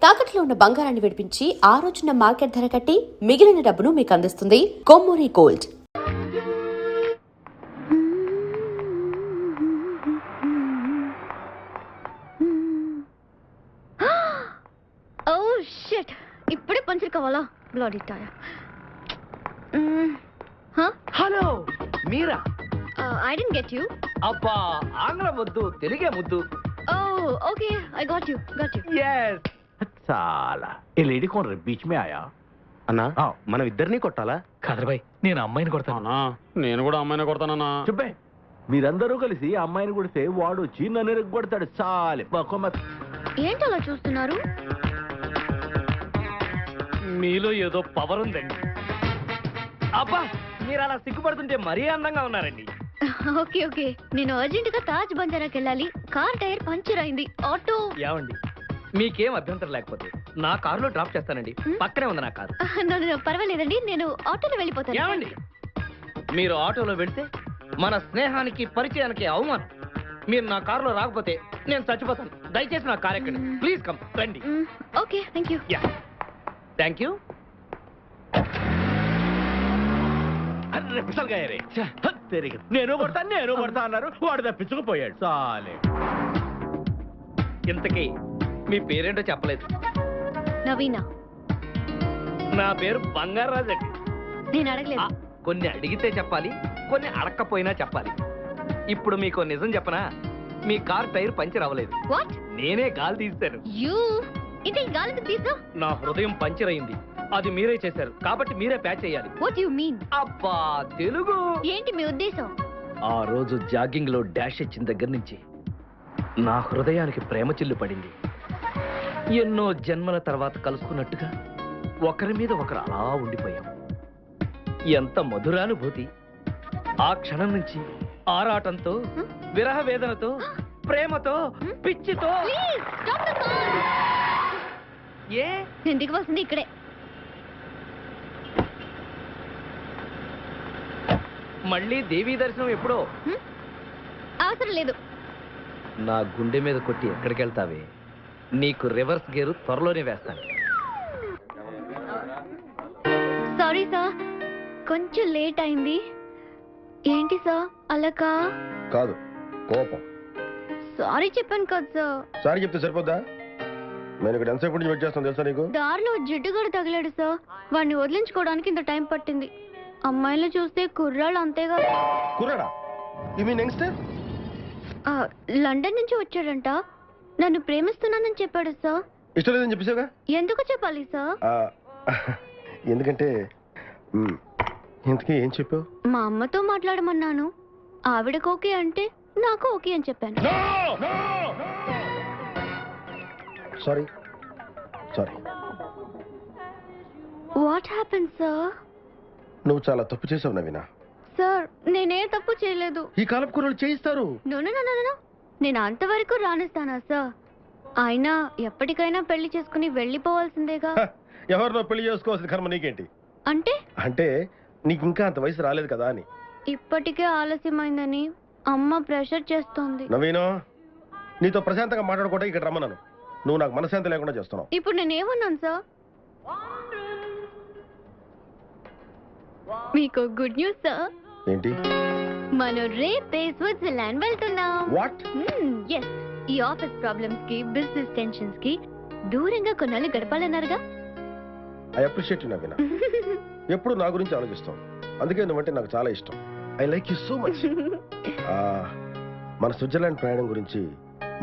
తాకట్లో ఉన్న బంగారాన్ని విడిపించి ఆ రోజున మార్కెట్ ధర కట్టి మిగిలిన డబ్బును మీకు అందిస్తుంది కొమ్మూరి గోల్డ్. ఇప్పుడే పంచర్ కావాలా? Bloody tyre. హలో మీరా? I didn't get you. అబ్బా ఆంగ్లం వద్దు, తెలుగే ముద్దు. Okay I got you. yes చాలా ఏ లేడీ कौन रे बीच में आया అన్నా మనం ఇద్దరిని కొట్టాలా? కాదర్ భాయ్ నేను అమ్మాయిని కొడతాను. నేను కూడా అమ్మాయిని కొడతానన్నా. చెప్పే మీరందరూ కలిసి అమ్మాయిని కొడితే వాడు వచ్చి నన్ను ఎరగొడతాడు. చాలే ఏంటి అలా చూస్తున్నారు? మీలో ఏదో పవర్ ఉందండి. అబ్బా మీరు అలా సిగ్గుపడుతుంటే మరీ అందంగా ఉన్నారండి. ఓకే నేను అర్జెంట్ గా తాజ్ బంజారాకి వెళ్ళాలి. కార్ టైర్ పంచర్ అయింది. ఆటో ఏమండి మీకేం అభ్యంతరం లేకపోతే నా కారులో డ్రాప్ చేస్తానండి. పక్కనే ఉంది నా కారు. పర్వాలేదండి, నేను ఆటోలో వెళ్ళిపోతాను. ఏమండి మీరు ఆటోలో వెళ్తే మన స్నేహానికి పరిచయానికి అవమానం. మీరు నా కారులో రాకపోతే నేను చచ్చిపోతాను. దయచేసి నా కారు ఎక్కండి ప్లీజ్. కమ్ రండి. Okay thank you. Thank you. నేను కొడతా అన్నారు, వాడు తప్పించుకుపోయాడు. చాలే. ఇంతకీ మీ పేరేంటో చెప్పలేదు. నవీనా. నా పేరు బంగారాజు అండి. నేను అడగలేదు. కొన్ని అడిగితే చెప్పాలి, కొన్ని అడక్కపోయినా చెప్పాలి. ఇప్పుడు మీకు నిజం చెప్పనా? మీ కార్ టైర్ పంచర్ అవ్వలేదు. వాట్? నేనే గాలి తీస్తాను. యూ ఇది గాలికి తీసా? నా హృదయం పంచర్ అయింది, అది మీరే చేశారు కాబట్టి మీరే ప్యాచ్ చేయాలి. What you mean? అబ్బా తెలుగు ఏంటి మీ ఉద్దేశం? ఆ రోజు జాగింగ్ లో డాష్ ఇచ్చిన దగ్గర నుంచి నా హృదయానికి ప్రేమ చిల్లు పడింది. ఎన్నో జన్మల తర్వాత కలుసుకున్నట్టుగా ఒకరి మీద ఒకరు అలా ఉండిపోయాం. ఎంత మధురానుభూతి. ఆ క్షణం నుంచి ఆరాటంతో, విరహ వేదనతో, ప్రేమతో, పిచ్చితో. ఏ నేను దిగవలసింది ఇక్కడే. మళ్ళీ దేవీ దర్శనం ఎప్పుడో? అవసరం లేదు. నా గుండె మీద కొట్టి ఎక్కడికి వెళ్తావే? నీకు రివర్స్ గేరు త్వరలోనే వేస్తాను. సారీ సార్, కొంచెం లేట్ అయింది. ఏంటి సార్ అలకా? కాదు కోపం. సారీ చెప్పాను కదా సార్. సారీ చెప్తే సరిపోద్దా? నేను ఇక్కడ ఎంతసేపు నుంచి వెయిట్ చేస్తాను తెలుసా నీకు? దారిలో జిడ్డుగడు తగిలాడు సార్. వాడిని వదిలించుకోవడానికి ఇంత టైం పట్టింది. అమ్మాయిలు చూస్తే కుర్రాళ్ళు అంతేగా. కుర్రాడా? You mean youngster? లండన్ నుంచి వచ్చాడంట. నన్ను ప్రేమిస్తున్నానని చెప్పాడు సార్. ఇష్టం లేదని చెప్పేసావుగా. ఎందుకు చెప్పాలి సార్? ఎందుకంటే ఇంతకీ ఏం చెప్పావు? మా అమ్మతో మాట్లాడమన్నాను. ఆవిడకు ఓకే అంటే నాకు ఓకే అని చెప్పాను. Sorry sorry. What happen sir? నువ్వు చాలా తప్పు చేసావు నవీనా. సార్ నేనే తప్పు చేయలేదు. ఈ కాలపు కుర్రాళ్ళు చేయిస్తారు. నో నేను అంతవరకు రానిస్తానా సార్? అయినా ఎప్పటికైనా పెళ్లి చేసుకుని వెళ్ళిపోవాల్సిందేగా. ఎవరినో పెళ్లి చేసుకోవాల్సిన కర్మ నీకేంటి? అంటే అంటే నీకు ఇంకా అంత వయసు రాలేదు కదా అని. ఇప్పటికే ఆలస్యమైందని అమ్మ ప్రెషర్ చేస్తోంది. నవీనో, నీతో ప్రశాంతంగా మాట్లాడుకోవడానికి ఇక్కడ రమ్మన్నాను. నువ్వు నాకు మనశ్శాంతి లేకుండా చేస్తున్నావు. ఇప్పుడు నేనేమన్నాను సార్? మీకు గుడ్ న్యూస్ సార్. ఏంటి? మనం రేపే స్విట్జర్లాండ్ వెళ్తున్నాం. వాట్? yes. ఈ ఆఫీస్ ప్రాబ్లమ్స్ కి, బిజినెస్ టెన్షన్స్ కి దూరంగా కొన్నాళ్ళు గడపాలన్నారుగా. I appreciate you Naveena. ఎప్పుడు నా గురించి ఆలోచిస్తావు. అందుకే నువ్వంటే నాకు చాలా ఇష్టం. I like you so much. మన స్విట్జర్లాండ్ ప్రయాణం గురించి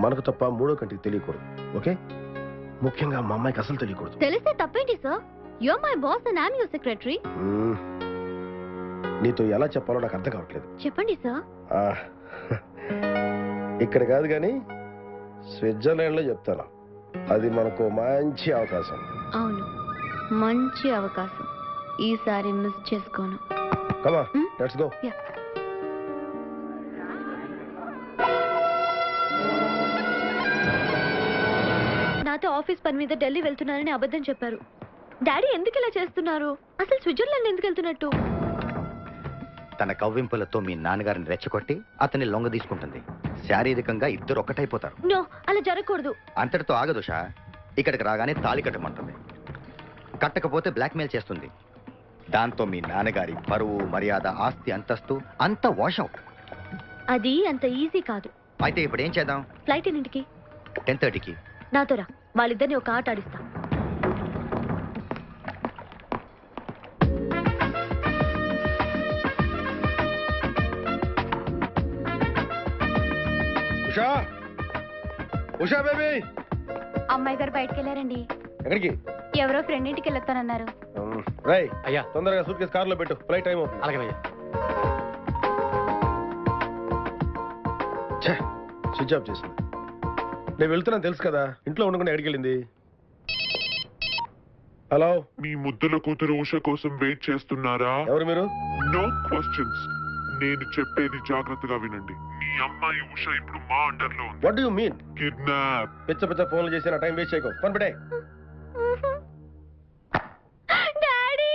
మనకు తప్ప మూడో కంటికి తెలియకూడదు. ఓకే? ముఖ్యంగా మా అమ్మాయికి అసలు తెలియకూడదు. తెలిస్తే తప్పేంటి sir? You are my boss and I am your secretary. నీతో ఎలా చెప్పాలో నాకు అర్థం కావట్లేదు. చెప్పండి సార్. ఇక్కడ కాదు కానీ స్విట్జర్లాండ్ లో చెప్తాను. అది మనకు మంచి అవకాశం. అవును, మంచి అవకాశం. ఈసారి మిస్ చేసుకోను. Come on, let's go. నాతో ఆఫీస్ పని మీద ఢిల్లీ వెళ్తున్నారని అబద్ధం చెప్పారు. డాడీ ఎందుకు ఇలా చేస్తున్నారు? అసలు స్విట్జర్లాండ్ ఎందుకు వెళ్తున్నట్టు? తన కవ్వింపులతో మీ నాన్నగారిని రెచ్చగొట్టి అతన్ని లొంగ తీసుకుంటుంది. శారీరకంగా ఇద్దరు ఒక్కటైపోతారు. నో, అలా జరగకూడదు. అంతటితో ఆగదుషా. ఇక్కడికి రాగానే తాళి కట్టమంటుంది. కట్టకపోతే బ్లాక్మెయిల్ చేస్తుంది. దాంతో మీ నాన్నగారి పరువు, మర్యాద, ఆస్తి, అంతస్తు అంతా వాష్ అవుట్. అది అంత ఈజీ కాదు. అయితే ఇప్పుడు ఏం చేద్దాం? ఫ్లైట్ ఎన్నింటికి? 10:30కి. నాతో రా, వాళ్ళిద్దరిని ఒక ఆట ఆడిస్తా. ఉషా, ఉషా బేబీ. అమ్మాయి గారు బయటకు వెళ్ళారండి. ఎక్కడికి? ఎవరో ఫ్రెండ్ ఇంటికి వెళ్ళొస్తానన్నారు. రై అయ్యా. తొందరగా సూట్ కేసు కార్లో పెట్టు, ఫ్లైట్ టైం అవుతుంది. అలాగేనయ్యా. స్విచ్ ఆఫ్ చేసింది. నేను వెళ్తున్నాను తెలుసు కదా, ఇంట్లో ఉండకుండా ఎక్కడికి వెళ్ళింది? హలో, మీ ముద్దుల కూతురు ఉష కోసం వెయిట్ చేస్తున్నారా? ఎవరు మీరు? No questions. నేను చెప్పేది జాగ్రత్తగా వినండి. మీ అమ్మాయి ఉష ఇప్పుడు మా అండర్ లో ఉంది. What do you mean? Kidnap. పిచ్చ పిచ్చ ఫోన్లు చేసి నా టైం వేస్ట్ చేయకు. ఫోన్ పెట్టే. డాడీ,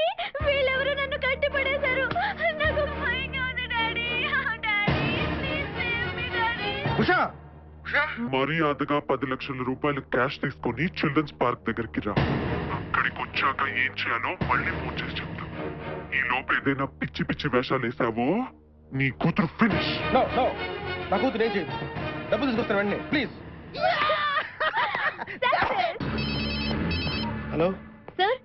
వీళ్ళెవరో నన్ను కట్టి పడేశారు. నాకు భయంగా ఉంది daddy. Daddy, please save me daddy. Usha, మర్యాదగా 10 లక్షల రూపాయలు క్యాష్ తీసుకొని చిల్డ్రన్స్ పార్క్ దగ్గరికి రా. అక్కడికి వచ్చాక ఏం చేయాలో మళ్ళీ ఫోన్ చేసి చెప్తాను. ఈ లోపు ఏదైనా పిచ్చి పిచ్చి వేషాలు వేసావో నీ కూతురు ఫినిష్. నో నో, నా కూతురు ఏం చేయదు. డబ్బు తీసుకొస్తాను వెంటనే, ప్లీజ్. హలో సార్,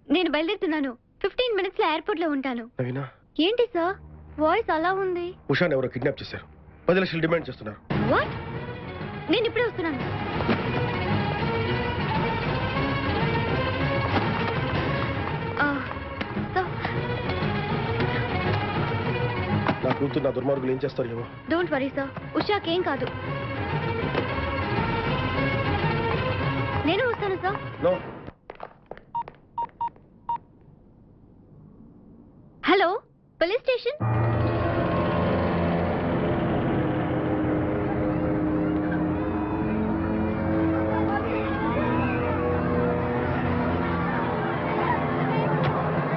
నేను బయలుదేరుతున్నాను. 15 minutes లో ఎయిర్పోర్ట్ లో ఉంటాను. నవీనా, ఏంటి సార్ వాయిస్ అలా ఉంది? ఉషాని ఎవరో కిడ్నాప్ చేశారు. 10 లక్షలు డిమాండ్ చేస్తున్నారు. వాట్? నేను ఇప్పుడే వస్తున్నాను. నా కూతురు, నా దుర్మార్గులు ఏం చేస్తారు ఏమో. డోంట్ వరీ సార్, ఉషాకేం కాదు. నేను వస్తాను sir. No. Hello, police station.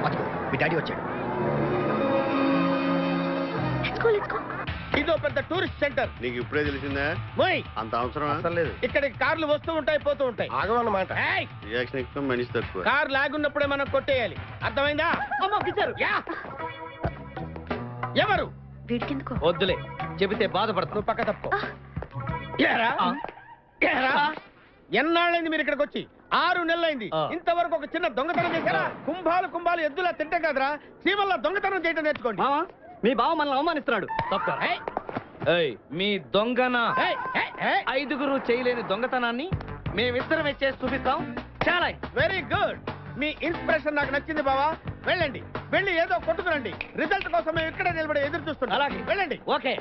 అదిగో, మీ డాడీ వచ్చాడు. Let's go. ఇదో పెద్ద టూరిస్ట్ సెంటర్. నీకు ఇప్పుడే తెలిసిందా? మోయ్, అంత అవసరం అసలు లేదు. ఇక్కడికి కార్లు వస్తూ ఉంటాయి, పోతూ ఉంటాయి. ఆగమన్నమాట. ఏయ్, రియాక్షన్ ఎక్కువ, మనిషి తక్కువ. కార్ లాగున్నప్పుడే మనం కొట్టేయాలి, అర్థమైందా? యా. ఎవరు? వీడికెందుకో? వద్దులే, చెబితే బాధపడుతున్నావు. నువ్వు పక్క తప్పుకో. ఏరా? ఏరా? ఎన్నాళ్ళైంది మీరు ఇక్కడికి వచ్చి? 6 నెలలైంది. ఆ. ఇంతవరకు ఒక చిన్న దొంగతనం చేశారా? కుంభాలు ఎద్దులా తింటాం కదరా. చీమల్లా దొంగతనం చేయడం నేర్చుకోండి. మీ బావ మనల్ని అవమానిస్తున్నాడు. తప్ప. మీ దొంగన ఏయ్, ఏయ్, ఏయ్. 5గురు చేయలేని దొంగతనాన్ని మేమిద్దరం చేసి చూపిస్తాం. చాలా. Very good. మీ ఇన్స్పిరేషన్ నాకు నచ్చింది బావా. వెళ్ళండి, వెళ్ళి ఏదో కొట్టుకురండి. రిజల్ట్ కోసం మేము ఇక్కడే నిలబడి ఎదురు చూస్తున్నాం. అలాగే. వెళ్ళండి. ఓకే.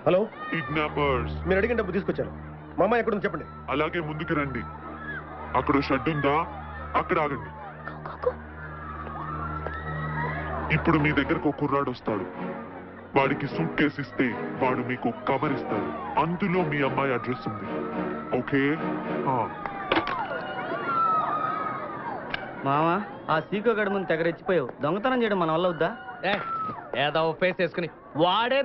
Hello, kidnappers. మీరు అడిగిన డబ్బు తీసుకొచ్చాను. మా అమ్మాయి ఎక్కడుంది చెప్పండి. అలాగే ముందుకు రండి. అక్కడ షెడ్ ఉందా? అక్కడ ఆగండి. ఇప్పుడు మీ దగ్గరకు ఒక కుర్రాడు వస్తాడు. వాడికి సూట్ కేసు ఇస్తే వాడు మీకు కవర్ ఇస్తాడు. అందులో మీ అమ్మాయి అడ్రస్ ఉంది. ఓకే? మామా, ఆ సీకో గడి ముందు తెగ రెచ్చిపోయావు. దొంగతనం చేయడం మన వల్ల వద్దా? ఏదో ఫేస్ వేసుకుని వాడే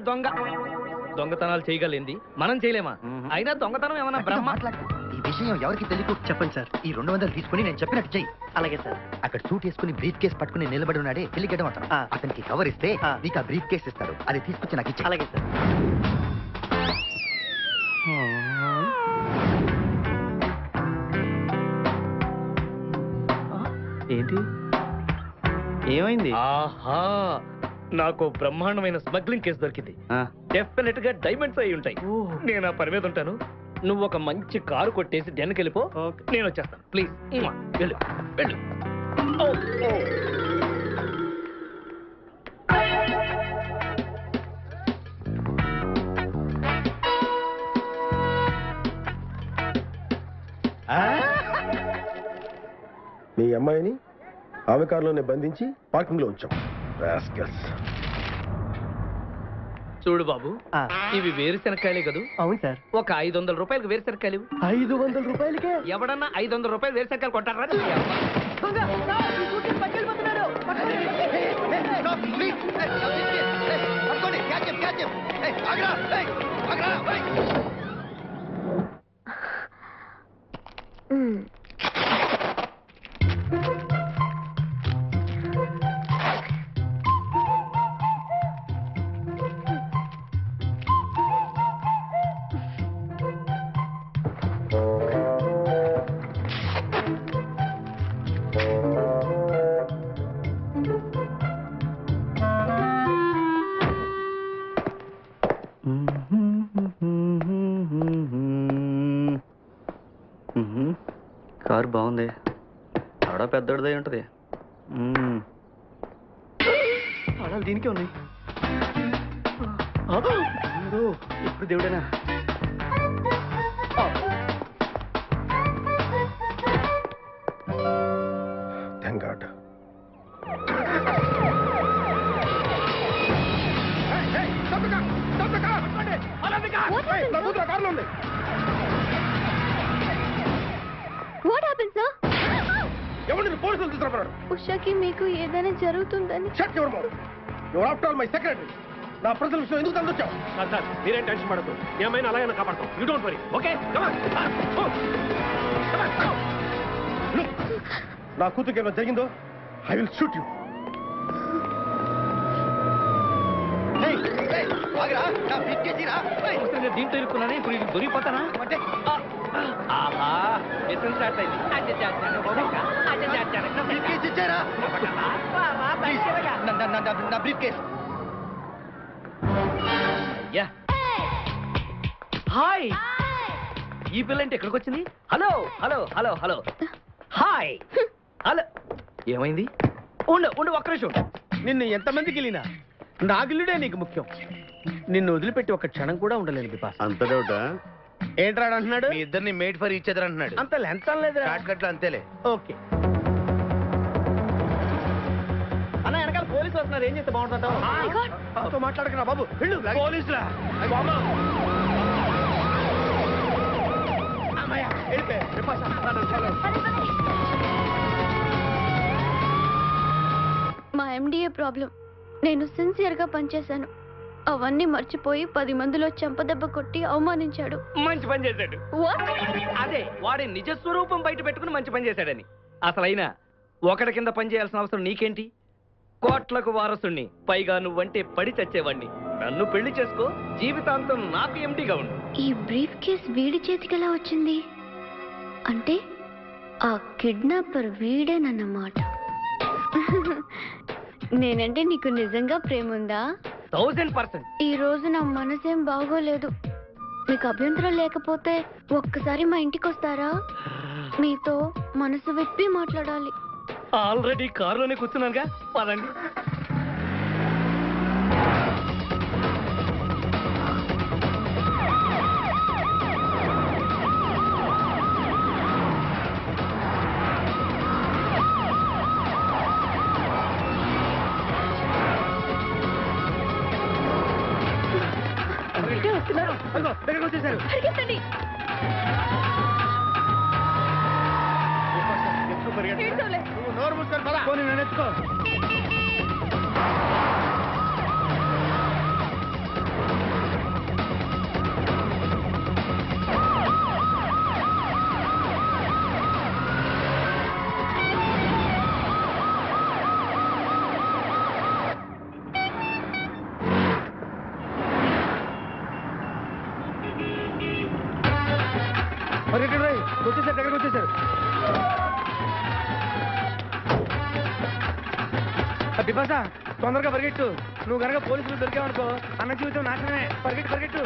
దొంగతనాలు చేయగలింది, మనం చేయలేమా? అయినా దొంగతనం ఏమన్నా బ్రహ్మ? మాట్లాడు. ఈ విషయం ఎవరికి తెలియకు. చెప్పండి సార్. ఈ 200 తీసుకుని నేను చెప్పినట్టు చెయ్యి. అలాగే సార్. అక్కడ సూట్ వేసుకుని బ్రీఫ్ కేసు పట్టుకుని నిలబడి ఉన్నాడే పెళ్లిగడ్డం అతను. ఆ. అతనికి కవర్ ఇస్తే ఆ. నీకు ఆ బ్రీఫ్ కేసు ఇస్తారు. అది తీసుకొచ్చి నాకు ఇచ్చే. అలాగే సార్. ఏంటి ఏమైంది? ఆహా, నాకు బ్రహ్మాండమైన స్మగ్లింగ్ కేసు దొరికింది. డెఫినెట్ గా డైమండ్స్ అయి ఉంటాయి. నేను ఆ పని మీద ఉంటాను. నువ్వు ఒక మంచి కారు కొట్టేసి డెన్కి వెళ్ళిపో. ఓకే. నేను వచ్చేస్తాను. ప్లీజ్ వెళ్ళు వెళ్ళు. ఓ, ఓ. మీ అమ్మాయిని ఆమె కారులోనే బంధించి పార్కింగ్ లో ఉంచాం. రాస్కెల్స్. చూడు బాబు, ఆ. ఇవి వేరుశెనక్కాయలే కదూ? అవును సార్. ఒక 500 రూపాయలకు వేరుశెనక్కాయలు. 500 రూపాయలకే? ఎవడన్నా 500 రూపాయలు వేరుశెనక్కాయలు కొంటారా? కారు బాగుంది. ఆడ పెద్దోడిదై ఉంటది. తాళాలు దీనికే ఉన్నాయి. ఇప్పుడు దేవుడేనా? Thank God. What happen sir? ఎవరిని పోలీసులు తీసుకురాడు? ఉషాకి మీకు ఏదైనా జరుగుతుందని. Shut your mouth. Your after all my secretary. నా ప్రజల విషయం ఎందుకు తందొచ్చావు? సార్ మీరేం టెన్షన్ పడద్దు. ఏమైనా అలాగే కాపాడతాం. You don't worry. ఓకే నా కూతురికి ఏమైనా జరిగిందో ఐ విల్ షూట్ యూ. దీంతో ఇరుక్కున్నానే, ఇప్పుడు ఇది దొరికిపోతానా? ఆహా, మిషన్ స్టార్ట్ అయింది. యా. హాయ్, ఈ పిల్ల అంటే ఎక్కడికి వచ్చింది? Hello hello hello hello hi hello. ఏమైంది? ఉండు ఉండు, ఒక్క నిమిషం. నిన్ను ఎంతమందికి వెళ్ళినా నా గిల్లుడే నీకు ముఖ్యం. నిన్ను వదిలిపెట్టి ఒక క్షణం కూడా ఉండలేను బిపాస్. అంత డౌటా? ఏంట్రా అంటున్నాడు? మీ ఇద్దరిని మేడ్ ఫర్ ఈచ్ అదర్ అంటున్నాడు. అంత లెంత్ లేదు. షార్ట్ కట్ లో అంతేలే. ఓకే అన్న, వెనకాల పోలీసు వస్తున్నారు. ఏం చేస్తే బాగుంటుంటావు? మాట్లాడకరా బాబు. వెళ్ళు. పోలీసులా? మా ఎండిఏ ప్రాబ్లం. నేను సిన్సియర్గా పనిచేశాను. అవన్నీ మర్చిపోయి 10 మందిలో చెంపదెబ్బ కొట్టి అవమానించాడు. మంచి పని చేశాడు. అదే వాడి నిజ స్వరూపం బయట పెట్టుకుని మంచి పని చేశాడని. అసలైనా ఒకటి కింద పని చేయాల్సిన అవసరం నీకేంటి? కోట్లకు వారసుణ్ణి, పైగా నువ్వంటే పడి చచ్చేవాణ్ణి. నన్ను పెళ్లి చేసుకో, జీవితాంతం నాకు ఎండిగా ఉండు. ఈ బ్రీఫ్ కేస్ వీడి చేతికి ఎలా వచ్చింది? అంటే ఆ కిడ్నాపర్ వీడేనన్నమాట. నేనంటే నీకు నిజంగా ప్రేమ ఉందా? 1000%. ఈ రోజు నా మనసేం బాగోలేదు. మీకు అభ్యంతరం లేకపోతే ఒక్కసారి మా ఇంటికి వస్తారా? మీతో మనసు విప్పి మాట్లాడాలి. ఆల్రెడీ కారులోనే కూర్చున్నానుగా, పదండి. దగ్గరకు వచ్చేసారు. పరిగెత్తండి. నువ్వు నోరు మూసుకొని పద. పోనీ నేను ఎత్తుకో. వచ్చేసారు, దగ్గరకు వచ్చేసారు. బిపాసా, తొందరగా పరిగెట్టు. నువ్వు కనుక పోలీసులు దొరికావనుకో అన్న జీవితం నాశనమే. పరిగెట్టు పరిగెట్టు.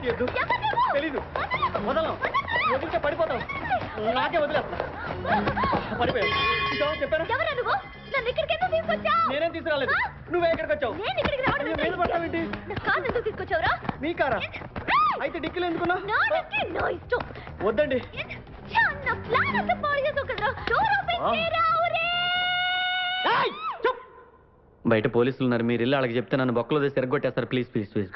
తీయద్దు తెలీదు వదలం వదిలితే పడిపోతాం నాకే వదిలేస్తా పడిపోయావు చూసావా? చెప్పాను ఎవరా నువ్వు నన్ను ఇక్కడికి ఎందుకు తీసుకొచ్చావు నేనేం తీసుకురాలేదు నువ్వే ఎక్కడికి వచ్చావు నేను ఇక్కడికి రావడం అయ్యో, మీద పడతావేంటి? నా కారు ఎందుకు తీసుకొచ్చావురా మీ కారా అయితే డిక్కీలు ఎందుకున్నా నా నక్కి నా ఇష్టం వద్దండి నా ప్లాన్ అంతా పాడు చేసావు కదరా డోర్ ఓపెన్ చేయరా ఒరే బయట పోలీసులు ఉన్నారు మీరు వెళ్ళి వాళ్ళకి చెప్తే నన్ను బొక్కలో తీసి తిరగొట్టేస్తారు ప్లీజ్ ప్లీజ్ ప్లీజ్